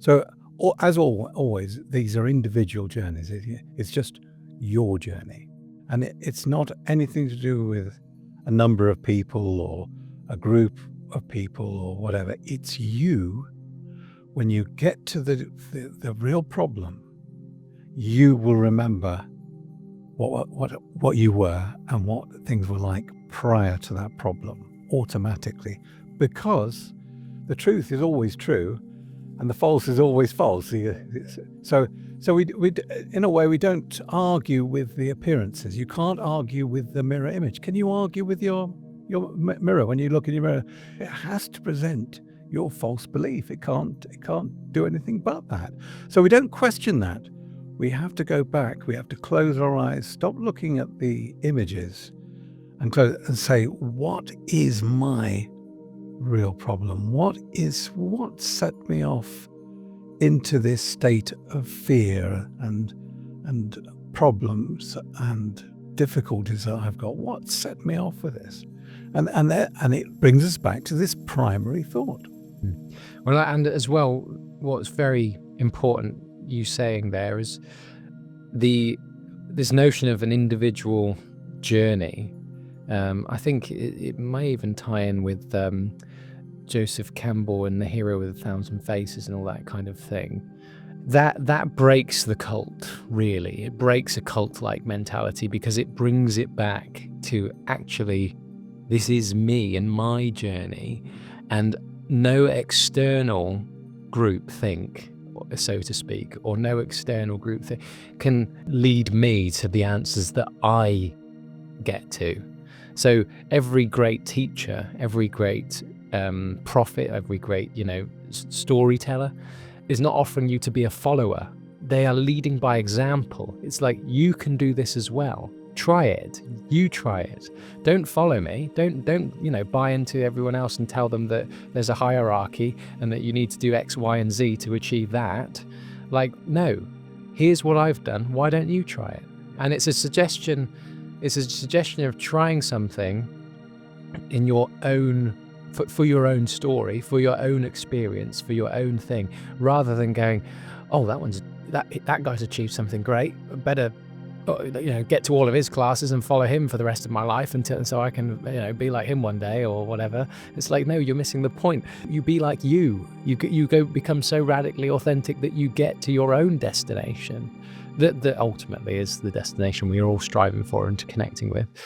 So, always, these are individual journeys. It's just your journey. And it's not anything to do with a number of people or a group of people or whatever. It's you. When you get to the real problem, you will remember what you were and what things were like prior to that problem automatically, because the truth is always true and the false is always false. So we in a way, we don't argue with the appearances. You can't argue with the mirror image. Can you argue with your mirror? When you look in your mirror, it has to present your false belief. It can't do anything but that. So we don't question that. We have to go back. We have to close our eyes, stop looking at the images, and say, what is my real problem? What set me off into this state of fear and problems and difficulties that I've got? What set me off with this? And it brings us back to this primary thought. Well, and as well, what's very important you saying there is this notion of an individual journey. I think it may even tie in with Joseph Campbell and the hero with 1,000 faces and all that kind of thing. That breaks the cult, really. It breaks a cult-like mentality because it brings it back to actually, this is me and my journey, and no external group think, so to speak, or no external group thing can lead me to the answers that I get to. So every great teacher, every great prophet, every great, storyteller is not offering you to be a follower. They are leading by example. It's like, you can do this as well. Try it. You try it. Don't follow me. Don't buy into everyone else and tell them that there's a hierarchy and that you need to do X, Y, and Z to achieve that. Like, no, here's what I've done. Why don't you try it? And it's a suggestion of trying something in your own, for your own story, for your own experience, for your own thing, rather than going, oh, that guy's achieved something great. Better get to all of his classes and follow him for the rest of my life so I can be like him one day or whatever. It's like, no, you're missing the point. You be like you go become so radically authentic that you get to your own destination that ultimately is the destination we're all striving for and connecting with.